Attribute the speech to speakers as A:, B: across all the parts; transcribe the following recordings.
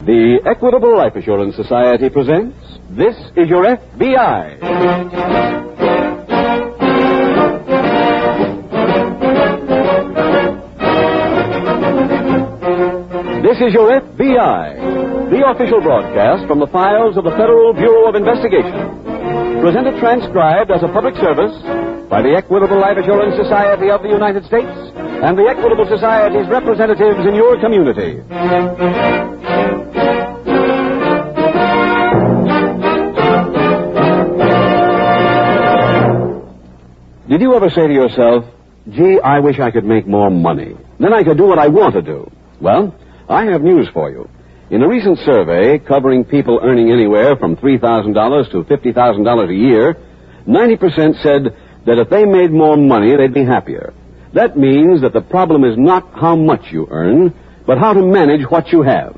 A: The Equitable Life Assurance Society presents This Is Your F.B.I. This is Your F.B.I., the official broadcast from the files of the Federal Bureau of Investigation. Presented transcribed as a public service by the Equitable Life Assurance Society of the United States and the Equitable Society's representatives in your community. Did you ever say to yourself, gee, I wish I could make more money. Then I could do what I want to do. Well, I have news for you. In a recent survey covering people earning anywhere from $3,000 to $50,000 a year, 90% said that if they made more money, they'd be happier. That means that the problem is not how much you earn, but how to manage what you have.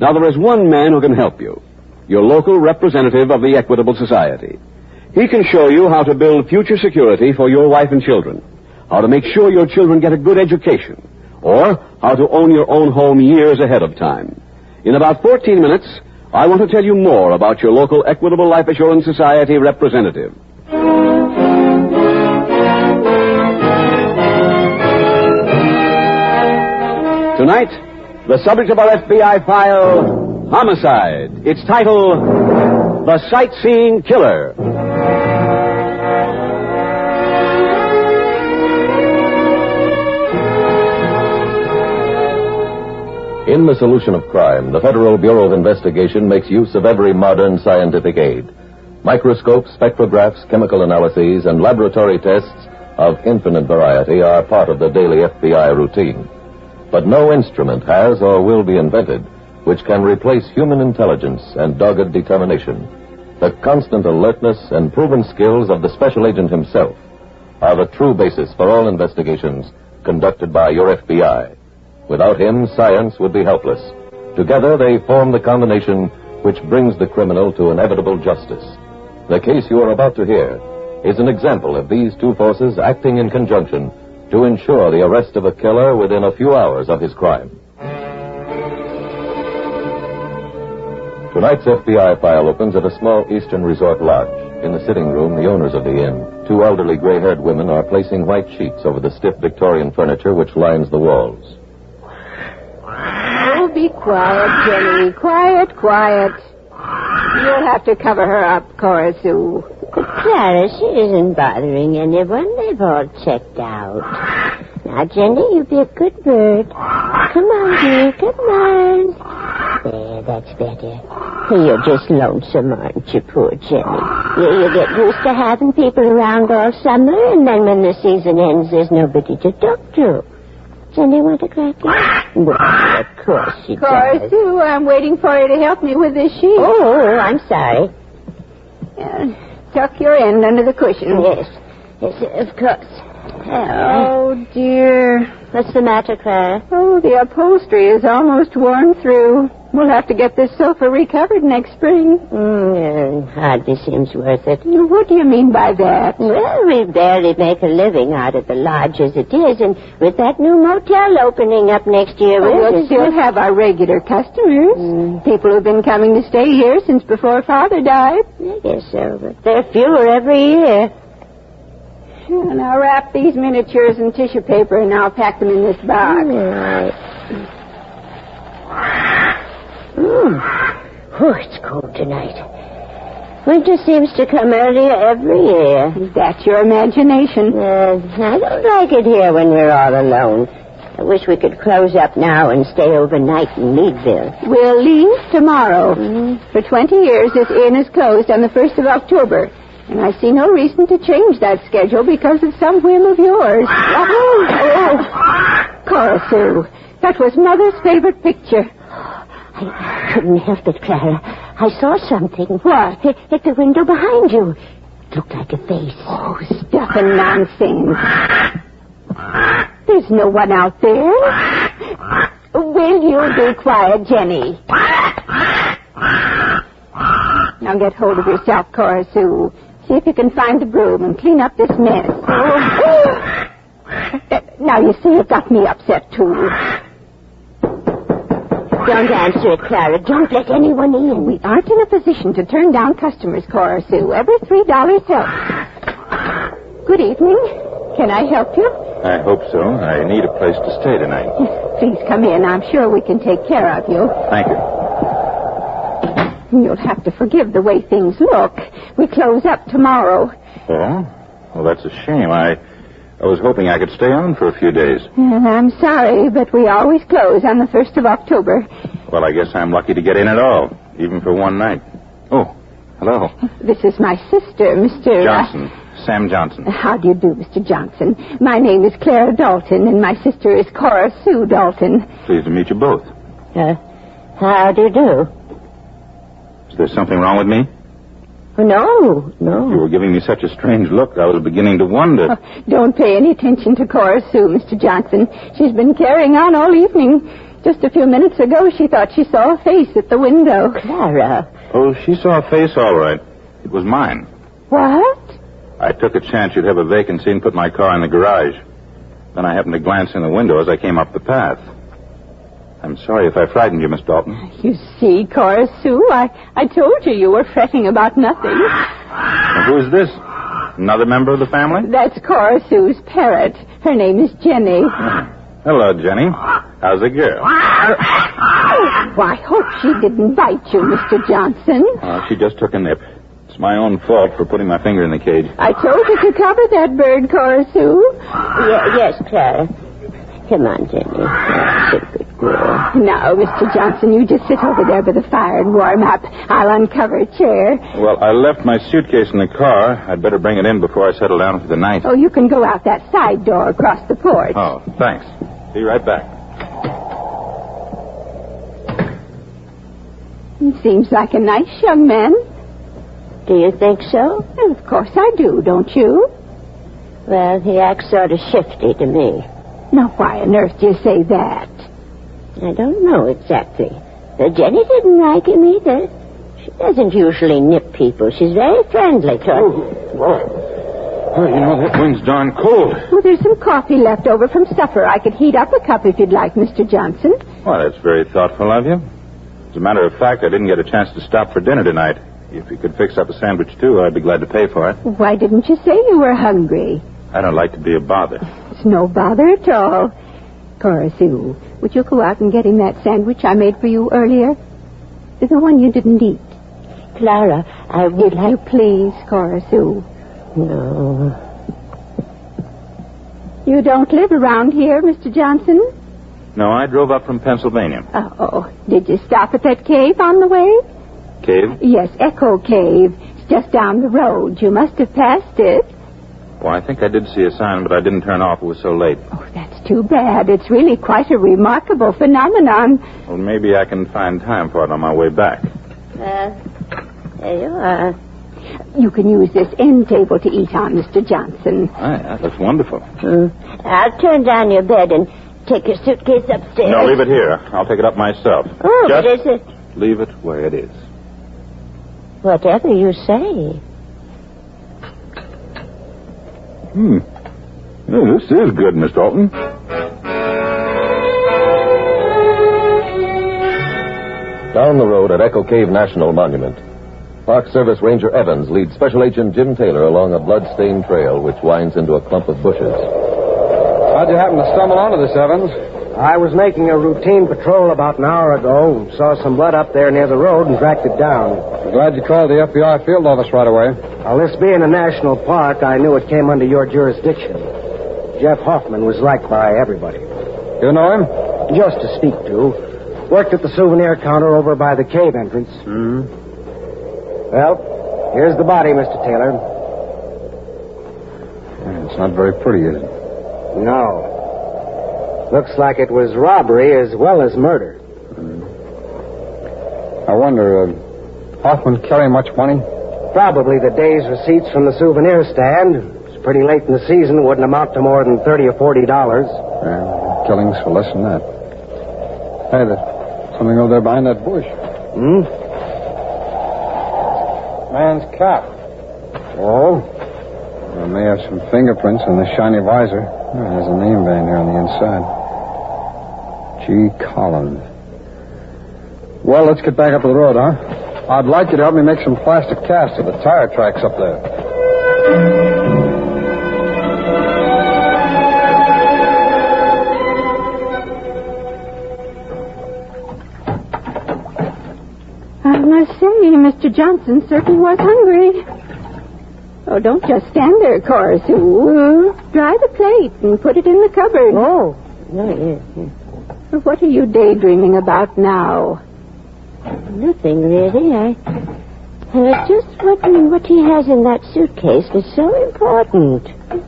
A: Now, there is one man who can help you, your local representative of the Equitable Society. He can show you how to build future security for your wife and children, how to make sure your children get a good education, or how to own your own home years ahead of time. In about 14 minutes, I want to tell you more about your local Equitable Life Assurance Society representative. Tonight, the subject of our F.B.I. file, homicide. Its title, The Sightseeing Killer.
B: In the solution of crime, the Federal Bureau of Investigation makes use of every modern scientific aid. Microscopes, spectrographs, chemical analyses, and laboratory tests of infinite variety are part of the daily F.B.I. routine. But no instrument has or will be invented which can replace human intelligence and dogged determination. The constant alertness and proven skills of the special agent himself are the true basis for all investigations conducted by your F.B.I. Without him, science would be helpless. Together, they form the combination which brings the criminal to inevitable justice. The case you are about to hear is an example of these two forces acting in conjunction to ensure the arrest of a killer within a few hours of his crime. Tonight's FBI file opens at a small eastern resort lodge. In the sitting room, the owners of the inn, two elderly gray-haired women, are placing white sheets over the stiff Victorian furniture which lines the walls.
C: Oh, be quiet, Jenny. Quiet. You'll have to cover her up, Cora Sue.
D: But Clara, she isn't bothering anyone. They've all checked out. Now, Jenny, you be a good bird. Come on, dear. Come on. There, that's better. You're just lonesome, aren't you, poor Jenny? You get used to having people around all summer, and then when the season ends, there's nobody to talk to. Jenny, want a cracker? Well, of course she does.
C: Cora Sue, I'm waiting for you to help me with this sheet.
D: Oh, I'm sorry.
C: Tuck your end under the cushion.
D: Yes, of course.
C: Oh, dear.
D: What's the matter, Clara?
C: Oh, the upholstery is almost worn through. We'll have to get this sofa recovered next spring.
D: Hardly seems worth it.
C: What do you mean by that?
D: Well, we barely make a living out of the lodge as it is, and with that new motel opening up next year...
C: We'll still have our regular customers. People who've been coming to stay here since before Father died.
D: I guess so, but there are fewer every year.
C: And I'll wrap these miniatures in tissue paper, and I'll pack them in this box.
D: All right. Oh, it's cold tonight. Winter seems to come earlier every year.
C: That's your imagination.
D: I don't like it here when we're all alone. I wish we could close up now and stay overnight in Meadville.
C: We'll leave tomorrow. For 20 years, this inn is closed on the 1st of October. And I see no reason to change that schedule because of some whim of yours. Cora Sue, that was Mother's favorite picture.
D: I couldn't help it, Clara. I saw something.
C: What?
D: At the window behind you. It looked like a face.
C: Oh, stuff and nonsense. There's no one out there. Will you be quiet, Jenny? Now get hold of yourself, Cora Sue. See if you can find the broom and clean up this mess. Now, you see, it got me upset, too.
D: Don't answer it, Clara. Don't let anyone in.
C: We aren't in a position to turn down customers, Cora Sue. Every $3 helps. Good evening. Can I help you?
E: I hope so. I need a place to stay tonight.
C: Please come in. I'm sure we can take care of you.
E: Thank you.
C: You'll have to forgive the way things look. We close up tomorrow.
E: Oh? Well, that's a shame. I was hoping I could stay on for a few days.
C: I'm sorry, but we always close on the 1st of October.
E: Well, I guess I'm lucky to get in at all, even for one night. Oh, hello.
C: This is my sister, Mr.
E: Johnson. Sam Johnson.
C: How do you do, Mr. Johnson? My name is Clara Dalton, and my sister is Cora Sue Dalton.
E: Pleased to meet you both.
D: How do you do?
E: Is there something wrong with me?
D: No.
E: You were giving me such a strange look, I was beginning to wonder.
C: Oh, don't pay any attention to Cora Sue, Mr. Johnson. She's been carrying on all evening. Just a few minutes ago, she thought she saw a face at the window.
D: Clara.
E: Oh, she saw a face all right. It was mine.
C: What?
E: I took a chance you'd have a vacancy and put my car in the garage. Then I happened to glance in the window as I came up the path. I'm sorry if I frightened you, Miss Dalton.
C: You see, Cora Sue, I told you were fretting about nothing.
E: Well, who is this? Another member of the family?
C: That's Cora Sue's parrot. Her name is Jenny.
E: Hello, Jenny. How's the girl?
C: Well, I hope she didn't bite you, Mr. Johnson.
E: She just took a nip. It's my own fault for putting my finger in the cage.
C: I told you to cover that bird, Cora Sue.
D: Yes, Clara. Come on, Jenny. That's a good girl.
C: Now, Mr. Johnson, you just sit over there by the fire and warm up. I'll uncover a chair.
E: Well, I left my suitcase in the car. I'd better bring it in before I settle down for the night.
C: Oh, you can go out that side door across the porch.
E: Oh, thanks. Be right back.
C: Seems like a nice young man.
D: Do you think so?
C: Well, of course I do, don't you?
D: Well, he acts sort of shifty to me.
C: Now, why on earth do you say that?
D: I don't know exactly. Jenny didn't like him either. She doesn't usually nip people. She's very friendly toward me.
E: Well, that wind's darn cold.
C: Well, there's some coffee left over from supper. I could heat up a cup if you'd like, Mr. Johnson.
E: Well, that's very thoughtful of you. As a matter of fact, I didn't get a chance to stop for dinner tonight. If you could fix up a sandwich, too, I'd be glad to pay for it.
C: Why didn't you say you were hungry?
E: I don't like to be a bother.
C: It's no bother at all. Cora Sue, would you go out and get him that sandwich I made for you earlier? The one you didn't eat.
D: Clara, I would
C: like... you please, Cora Sue?
D: No.
C: You don't live around here, Mr. Johnson?
E: No, I drove up from Pennsylvania.
C: Oh, did you stop at that cave on the way?
E: Cave?
C: Yes, Echo Cave. It's just down the road. You must have passed it.
E: Well, I think I did see a sign, but I didn't turn off. It was so late.
C: Oh, that's too bad. It's really quite a remarkable phenomenon.
E: Well, maybe I can find time for it on my way back.
D: There you are.
C: You can use this end table to eat on, Mr. Johnson.
E: That looks wonderful.
D: I'll turn down your bed and take your suitcase upstairs.
E: No, leave it here. I'll take it up myself.
D: Oh,
E: just
D: but is it...
E: leave it where it is.
D: Whatever you say.
E: This is good, Miss Dalton.
B: Down the road at Echo Cave National Monument, Park Service Ranger Evans leads Special Agent Jim Taylor along a blood-stained trail which winds into a clump of bushes.
F: How'd you happen to stumble onto this, Evans?
G: I was making a routine patrol about an hour ago. Saw some blood up there near the road and tracked it down.
F: I'm glad you called the F.B.I. field office right away.
G: Well, this being a national park, I knew it came under your jurisdiction. Jeff Hoffman was liked by everybody.
F: You know him?
G: Just to speak to. Worked at the souvenir counter over by the cave entrance. Well, here's the body, Mr. Taylor.
F: It's not very pretty, is it?
G: No. Looks like it was robbery as well as murder.
F: I wonder, Hoffman carry much money?
G: Probably the day's receipts from the souvenir stand. It's pretty late in the season. Wouldn't amount to more than $30 or $40.
F: Killings for less than that. Hey, there's something over there behind that bush. Man's cap.
G: Oh?
F: There may have some fingerprints on the shiny visor. There's a name band here on the inside. G. Collins. Well, let's get back up to the road, huh? I'd like you to help me make some plastic casts of the tire tracks up there.
C: I must say, Mr. Johnson certainly was hungry. Oh, don't just stand there, Cora Sue. Dry the plate and put it in the cupboard.
D: Oh, no, yes.
C: What are you daydreaming about now?
D: Nothing, really. I was just wondering what he has in that suitcase was so important.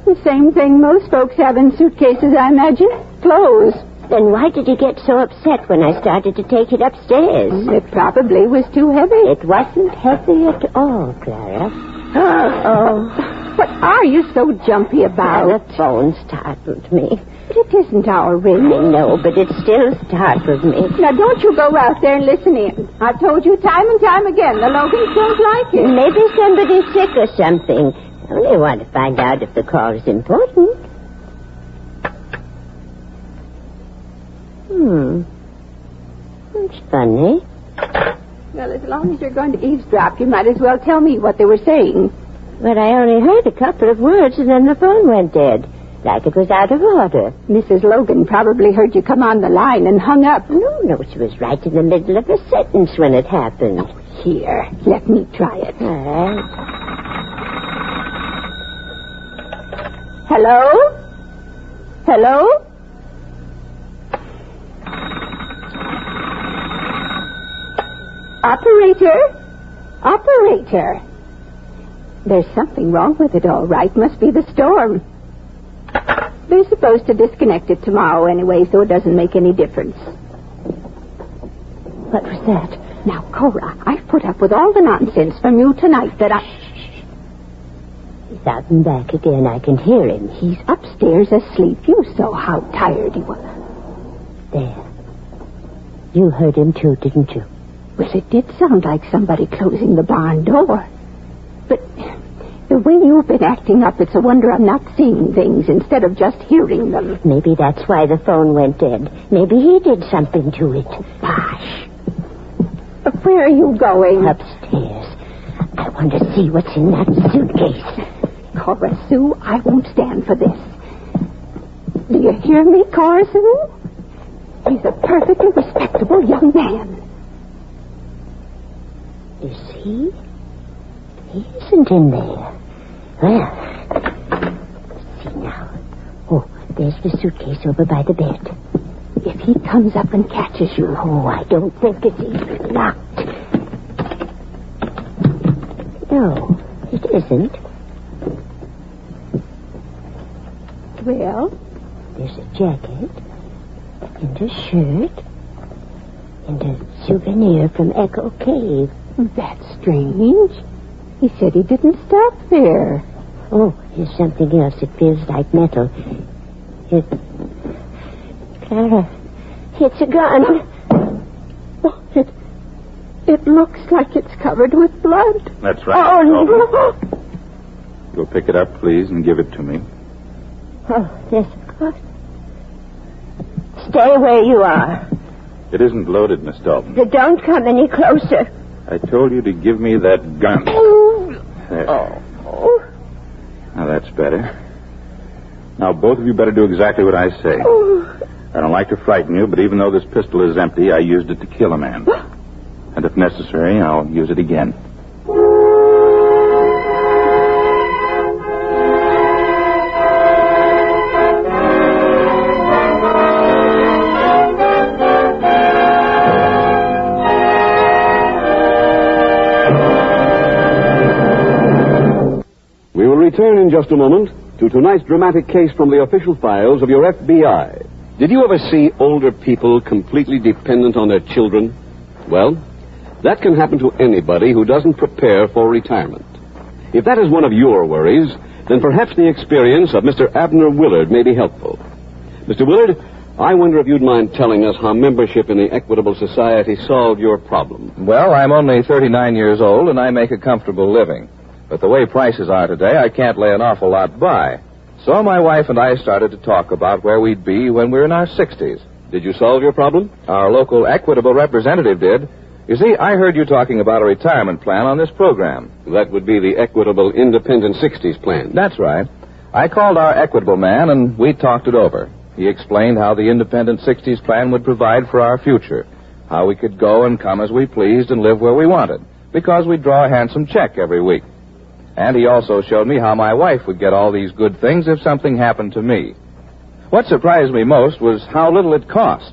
C: The same thing most folks have in suitcases, I imagine. Clothes.
D: Then why did he get so upset when I started to take it upstairs?
C: It probably was too heavy.
D: It wasn't heavy at all, Clara.
C: Oh. What are you so jumpy about?
D: The phone startled me.
C: But it isn't our ring.
D: I know, but it still startled me.
C: Now, don't you go out there and listen in. I've told you time and time again, the Logans don't like it.
D: Maybe somebody's sick or something. I only want to find out if the call is important. That's funny.
C: Well, as long as you're going to eavesdrop, you might as well tell me what they were saying.
D: But I only heard a couple of words, and then the phone went dead. Like it was out of order.
C: Mrs. Logan probably heard you come on the line and hung up.
D: No, she was right in the middle of a sentence when it happened.
C: Here, let me try it.
D: All right.
C: Hello? Hello? Operator. There's something wrong with it, all right. Must be the storm. They're supposed to disconnect it tomorrow anyway, so it doesn't make any difference.
D: What was that?
C: Now, Cora, I've put up with all the nonsense from you tonight that
D: He's out and back again. I can hear him.
C: He's upstairs asleep. You saw how tired he was.
D: There. You heard him too, didn't you?
C: Well, it did sound like somebody closing the barn door. But the way you've been acting up, it's a wonder I'm not seeing things instead of just hearing them.
D: Maybe that's why the phone went dead. Maybe he did something to it.
C: Gosh. Where are you going?
D: Upstairs. I want to see what's in that suitcase.
C: Cora Sue, I won't stand for this. Do you hear me, Cora Sue? He's a perfectly respectable young man.
D: Is he? He isn't in there. Well, let's see now. Oh, there's the suitcase over by the bed.
C: If he comes up and catches you...
D: Oh, I don't think it's even locked. No, it isn't.
C: Well?
D: There's a jacket, and a shirt, and a souvenir from Echo Cave.
C: That's strange. He said he didn't stop there.
D: Oh, here's something else. It feels like metal. Clara, it's a gun.
C: Oh, it looks like it's covered with blood.
E: That's right.
C: Oh, no.
E: Go pick it up, please, and give it to me.
D: Oh, yes, of course. Stay where you are.
E: It isn't loaded, Miss Dalton.
D: Don't come any closer.
E: I told you to give me that gun. There.
D: Oh.
E: Now, that's better. Now, both of you better do exactly what I say. I don't like to frighten you, but even though this pistol is empty, I used it to kill a man. And if necessary, I'll use it again.
A: We will return in just a moment to tonight's dramatic case from the official files of your F.B.I. Did you ever see older people completely dependent on their children? Well, that can happen to anybody who doesn't prepare for retirement. If that is one of your worries, then perhaps the experience of Mr. Abner Willard may be helpful. Mr. Willard, I wonder if you'd mind telling us how membership in the Equitable Society solved your problem.
H: Well, I'm only 39 years old, and I make a comfortable living. But the way prices are today, I can't lay an awful lot by. So my wife and I started to talk about where we'd be when we're in our 60s.
A: Did you solve your problem?
H: Our local Equitable representative did. You see, I heard you talking about a retirement plan on this program.
A: That would be the Equitable Independent 60s plan.
H: That's right. I called our Equitable man, and we talked it over. He explained how the Independent 60s plan would provide for our future, how we could go and come as we pleased and live where we wanted, because we'd draw a handsome check every week. And he also showed me how my wife would get all these good things if something happened to me. What surprised me most was how little it cost.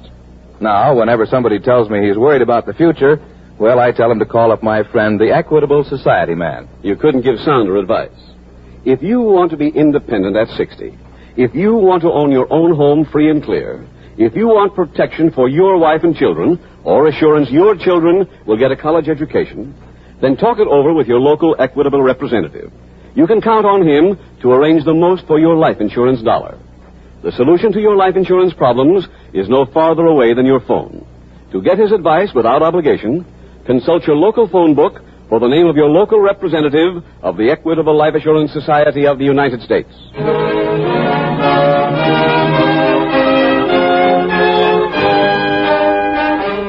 H: Now, whenever somebody tells me he's worried about the future, well, I tell him to call up my friend, the Equitable Society man.
A: You couldn't give sounder advice. If you want to be independent at 60, if you want to own your own home free and clear, if you want protection for your wife and children, or assurance your children will get a college education, then talk it over with your local Equitable representative. You can count on him to arrange the most for your life insurance dollar. The solution to your life insurance problems is no farther away than your phone. To get his advice without obligation, consult your local phone book for the name of your local representative of the Equitable Life Assurance Society of the United States.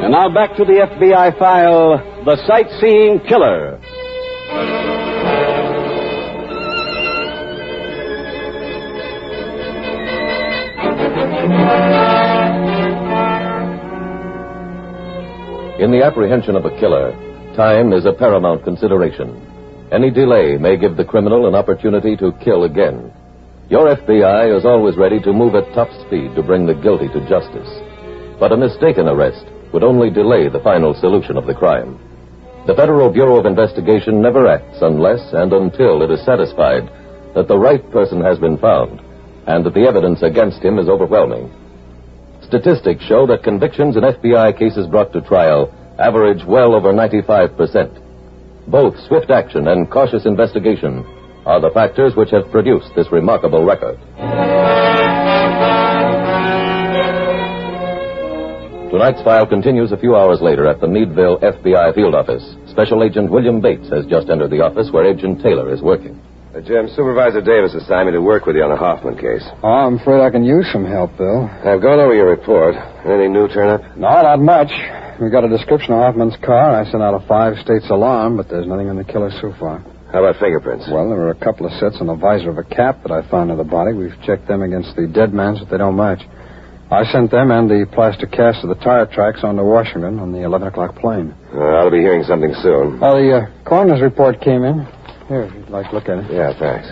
A: And now back to the FBI file, The Sightseeing Killer.
B: In the apprehension of a killer, time is a paramount consideration. Any delay may give the criminal an opportunity to kill again. Your FBI is always ready to move at top speed to bring the guilty to justice. But a mistaken arrest would only delay the final solution of the crime. The Federal Bureau of Investigation never acts unless and until it is satisfied that the right person has been found and that the evidence against him is overwhelming. Statistics show that convictions in FBI cases brought to trial average well over 95%. Both swift action and cautious investigation are the factors which have produced this remarkable record. Tonight's file continues a few hours later at the Meadville FBI field office. Special Agent William Bates has just entered the office where Agent Taylor is working.
I: Jim, Supervisor Davis assigned me to work with you on the Hoffman case.
F: Oh, I'm afraid I can use some help, Bill.
I: I've gone over your report. Anything new turn up?
F: No, not much. We got a description of Hoffman's car. I sent out a 5-states alarm, but there's nothing on the killer so far.
I: How about fingerprints?
F: Well, there were a couple of sets on the visor of a cap that I found in the body. We've checked them against the dead man's, but they don't match. I sent them and the plaster cast of the tire tracks on to Washington on the 11 o'clock plane.
I: I'll be hearing something soon.
F: Oh, the coroner's report came in. Here, if you'd like to look at it.
I: Yeah, thanks.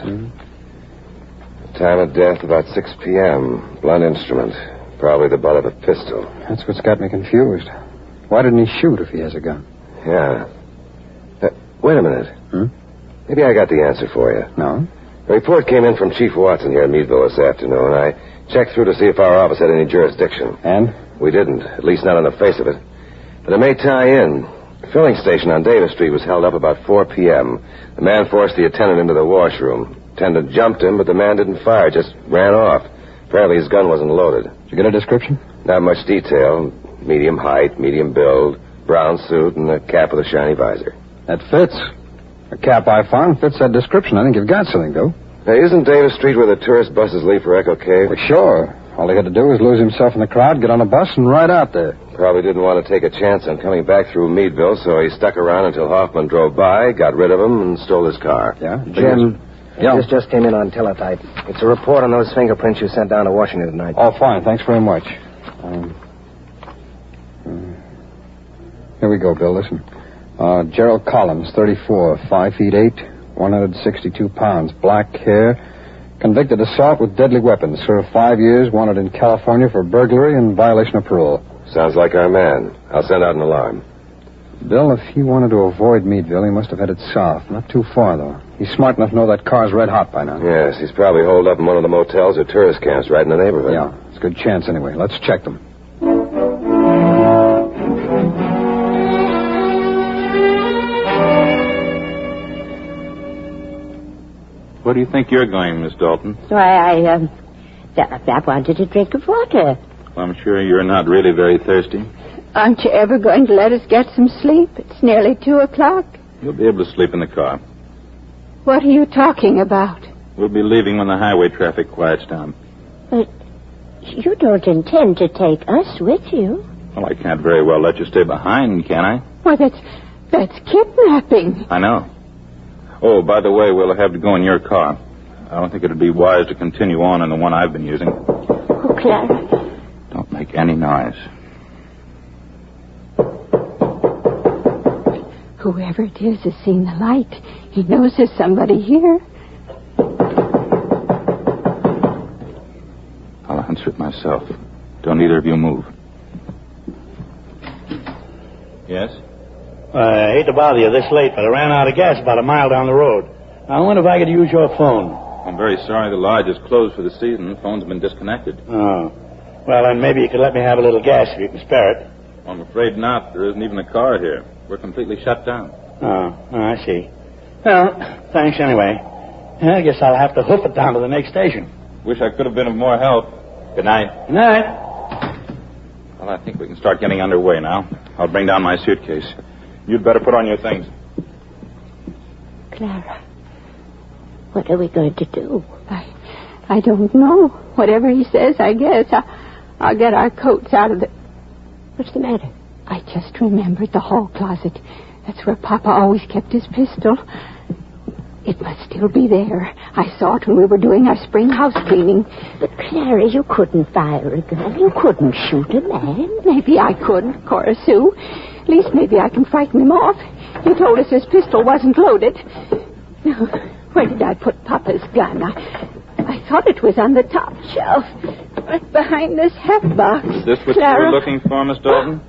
I: Time of death about 6 p.m. Blunt instrument. Probably the butt of a pistol.
F: That's what's got me confused. Why didn't he shoot if he has a gun?
I: Yeah. Wait a minute. Maybe I got the answer for you.
F: No?
I: The report came in from Chief Watson here in Meadville this afternoon. I checked through to see if our office had any jurisdiction.
F: And?
I: We didn't, at least not on the face of it. But it may tie in. The filling station on Davis Street was held up about 4 p.m. The man forced the attendant into the washroom. Attendant jumped him, but the man didn't fire, just ran off. Apparently his gun wasn't loaded.
F: Did you get a description?
I: Not much detail. Medium height, medium build, brown suit, and a cap with a shiny visor.
F: That fits. The cap I found fits that description. I think you've got something, Bill.
I: Now, isn't Davis Street where the tourist buses leave for Echo Cave?
F: Well, sure. All he had to do was lose himself in the crowd, get on a bus, and ride out there.
I: Probably didn't want to take a chance on coming back through Meadville, so he stuck around until Hoffman drove by, got rid of him, and stole his car.
F: Yeah?
G: Jim,
F: Yeah.
G: this just came in on teletype. It's a report on those fingerprints you sent down to Washington tonight.
F: Oh, fine. Thanks very much. Here we go, Bill. Listen. Gerald Collins, 34, 5 feet 8, 162 pounds, black hair, convicted assault with deadly weapons. Served 5 years, wanted in California for burglary and violation of parole.
I: Sounds like our man. I'll send out an alarm.
F: Bill, if he wanted to avoid Meadville, he must have headed south. Not too far, though. He's smart enough to know that car's red hot by now.
I: Yes, he's probably holed up in one of the motels or tourist camps right in the neighborhood.
F: Yeah, it's a good chance anyway. Let's check them.
E: Where do you think you're going, Miss Dalton?
D: Why, I wanted a drink of water.
E: Well, I'm sure you're not really very thirsty.
C: Aren't you ever going to let us get some sleep? It's nearly 2 o'clock.
E: You'll be able to sleep in the car.
C: What are you talking about?
E: We'll be leaving when the highway traffic quiets down.
D: But you don't intend to take us with you.
E: Well, I can't very well let you stay behind, can I?
C: Well, that's kidnapping.
E: I know. Oh, by the way, we'll have to go in your car. I don't think it'd be wise to continue on in the one I've been using.
D: Oh, Clara.
E: Don't make any noise.
C: Whoever it is has seen the light. He knows there's somebody here.
E: I'll answer it myself. Don't either of you move. Yes?
J: I hate to bother you this late, but I ran out of gas about a mile down the road. I wonder if I could use your phone.
E: I'm very sorry the lodge is closed for the season. The phone's been disconnected.
J: Oh. Well, then maybe you could let me have a little gas if you can spare it.
E: I'm afraid not. There isn't even a car here. We're completely shut down.
J: Oh, I see. Well, thanks anyway. I guess I'll have to hoof it down to the next station.
E: Wish I could have been of more help. Good night.
J: Good night.
E: Well, I think we can start getting underway now. I'll bring down my suitcase. You'd better put on your things.
D: Clara, what are we going to do?
C: I don't know. Whatever he says, I guess. I'll get our coats out of the...
D: What's the matter?
C: I just remembered the hall closet. That's where Papa always kept his pistol. It must still be there. I saw it when we were doing our spring house cleaning.
D: But, Clara, you couldn't fire a gun. You couldn't shoot a man.
C: Maybe I could, Cora Sue. At least maybe I can frighten him off. He told us his pistol wasn't loaded. Now, where did I put Papa's gun? I thought it was on the top shelf, right behind this hat box.
E: Is this what
C: Clara?
E: you were looking for, Miss Dalton?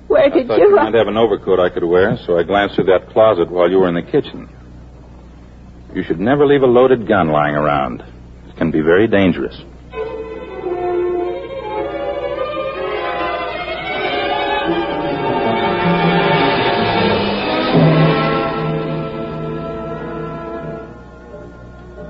C: Where did
E: I thought you might have an overcoat I could wear, so I glanced through that closet while you were in the kitchen. You should never leave a loaded gun lying around. It can be very dangerous.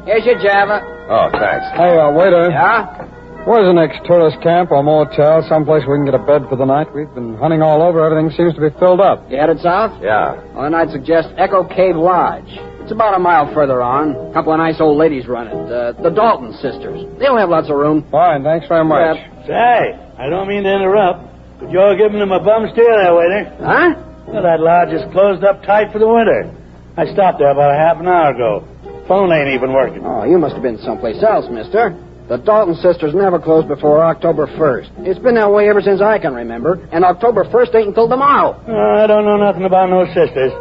K: Here's your Java.
I: Oh, thanks.
F: Hey, waiter.
K: Yeah?
F: Where's the next tourist camp or motel? Someplace we can get a bed for the night? We've been hunting all over. Everything seems to be filled up.
K: You headed south?
I: Yeah.
K: Well, then I'd suggest Echo Cave Lodge. It's about a mile further on. A couple of nice old ladies run it. The Dalton sisters. They'll have lots of room.
F: Fine, thanks very much.
K: Yep.
J: Say, I don't mean to interrupt, but you're giving them a bum steer there, waiter.
K: Huh?
J: Well, that lodge is closed up tight for the winter. I stopped there about a half an hour ago. Phone ain't even working.
K: Oh, you must have been someplace else, mister. The Dalton sisters never close before October 1st. It's been that way ever since I can remember, and October 1st ain't until tomorrow.
J: I don't know nothing about no sisters.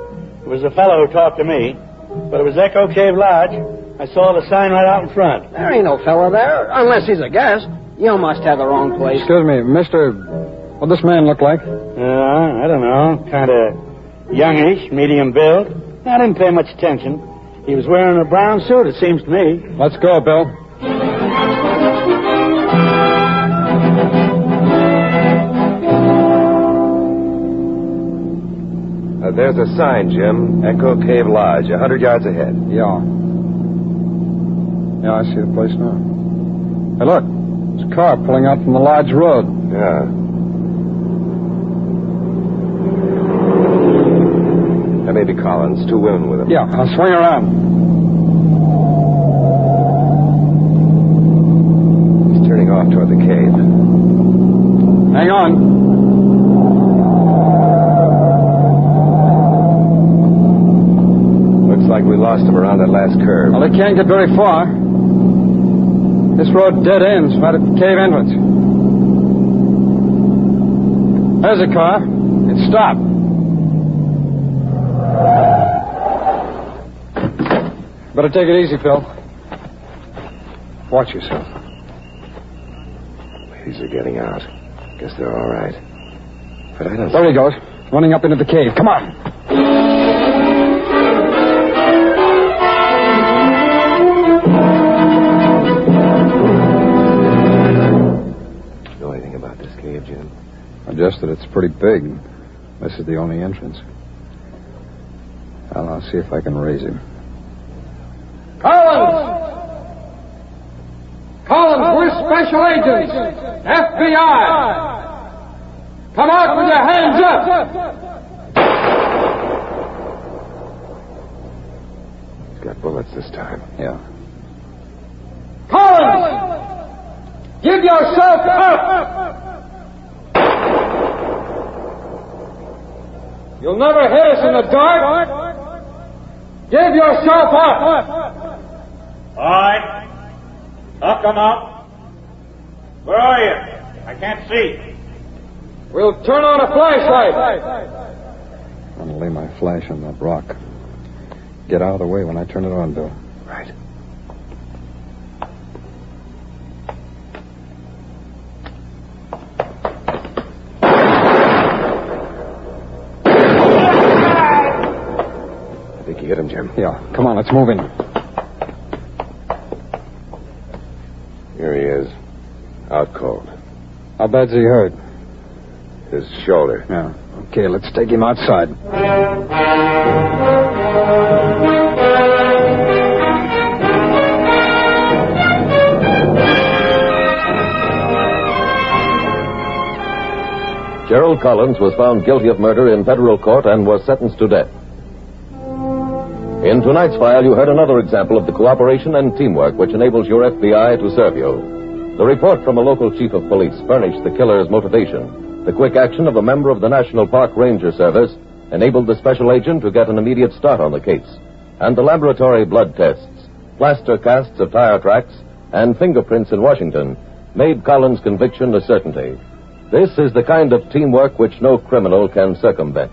J: It was the fellow who talked to me. But it was Echo Cave Lodge. I saw the sign right out in front.
K: There ain't no fella there, unless he's a guest. You must have the wrong place.
F: Excuse me, mister... What'd this man look like?
J: I don't know. Kind of youngish, medium build. I didn't pay much attention. He was wearing a brown suit, it seems to me.
F: Let's go, Bill.
I: There's a sign, Jim. Echo Cave Lodge, 100 yards ahead.
F: Yeah. Yeah, I see the place now. Hey, look. There's a car pulling out from the lodge road.
I: Yeah. That may be Collins. Two women with him.
F: Yeah, I'll swing around.
I: He's turning off toward the cave.
F: Hang on.
I: Looks like we lost him around that last curve.
F: Well, they can't get very far. This road dead ends right at the cave entrance. There's a car. It stopped. Better take it easy, Phil. Watch yourself.
I: Ladies are getting out. Guess they're all right. But I don't...
F: There he goes. Running up into the cave. Come on.
I: Know anything about this cave, Jim?
F: Just that it's pretty big. This is the only entrance. Well, I'll see if I can raise him.
L: Collins! Collins, we're special agents. F.B.I. Come out with your hands up.
I: He's got bullets this time.
F: Yeah.
L: Collins! Give yourself up! You'll never hit us in the dark. Give yourself up.
E: All right. I'll come out. Where are you? I can't see.
L: We'll turn on a flashlight.
F: I'm gonna lay my flash on that rock. Get out of the way when I turn it on, Bill.
I: Right. I think you hit him, Jim.
F: Yeah, come on, let's move in.
I: Here he is. Out cold.
F: How bad's he hurt?
I: His shoulder.
F: Yeah. Okay, let's take him outside.
B: Gerald Collins was found guilty of murder in federal court and was sentenced to death. In tonight's file, you heard another example of the cooperation and teamwork which enables your FBI to serve you. The report from a local chief of police furnished the killer's motivation. The quick action of a member of the National Park Ranger Service enabled the special agent to get an immediate start on the case. And the laboratory blood tests, plaster casts of tire tracks, and fingerprints in Washington made Collins' conviction a certainty. This is the kind of teamwork which no criminal can circumvent.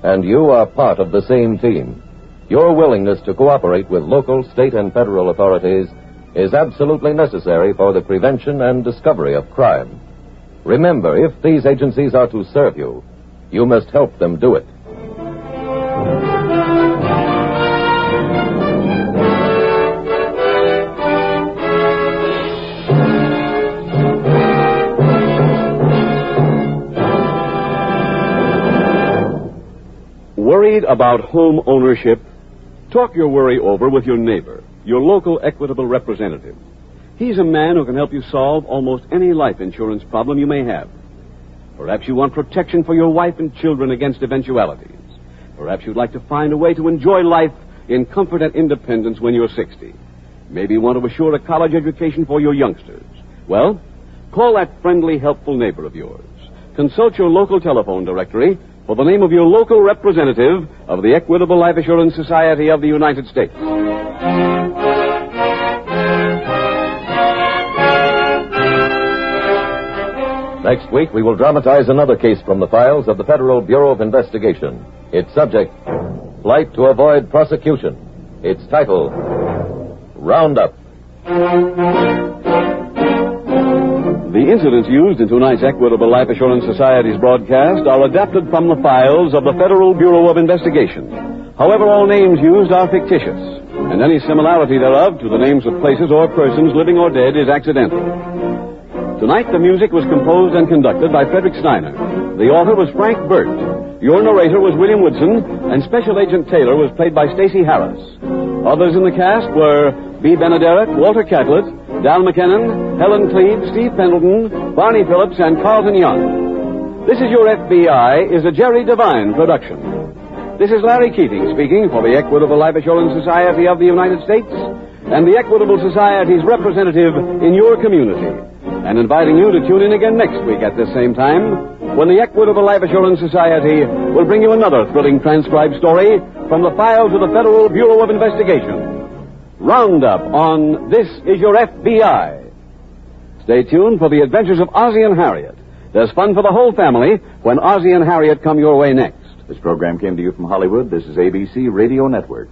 B: And you are part of the same team. Your willingness to cooperate with local, state, and federal authorities is absolutely necessary for the prevention and discovery of crime. Remember, if these agencies are to serve you, you must help them do it.
A: Worried about home ownership? Talk your worry over with your neighbor, your local equitable representative. He's a man who can help you solve almost any life insurance problem you may have. Perhaps you want protection for your wife and children against eventualities. Perhaps you'd like to find a way to enjoy life in comfort and independence when you're 60. Maybe you want to assure a college education for your youngsters. Well, call that friendly, helpful neighbor of yours. Consult your local telephone directory for the name of your local representative of the Equitable Life Assurance Society of the United States.
B: Next week, we will dramatize another case from the files of the Federal Bureau of Investigation. Its subject, Flight to Avoid Prosecution. Its title, Roundup.
A: The incidents used in tonight's Equitable Life Assurance Society's broadcast are adapted from the files of the Federal Bureau of Investigation. However, all names used are fictitious, and any similarity thereof to the names of places or persons, living or dead, is accidental. Tonight, the music was composed and conducted by Frederick Steiner. The author was Frank Burt. Your narrator was William Woodson, and Special Agent Taylor was played by Stacy Harris. Others in the cast were B. Benaderet, Walter Catlett, Dal McKinnon, Helen Cleve, Steve Pendleton, Barney Phillips, and Carlton Young. This Is Your F.B.I. is a Jerry Devine production. This is Larry Keating speaking for the Equitable Life Assurance Society of the United States and the Equitable Society's representative in your community, and inviting you to tune in again next week at this same time when the Equitable Life Assurance Society will bring you another thrilling transcribed story from the files of the Federal Bureau of Investigation. Roundup on This Is Your F.B.I. Stay tuned for the adventures of Ozzie and Harriet. There's fun for the whole family when Ozzie and Harriet come your way next.
E: This program came to you from Hollywood. This is ABC Radio Network.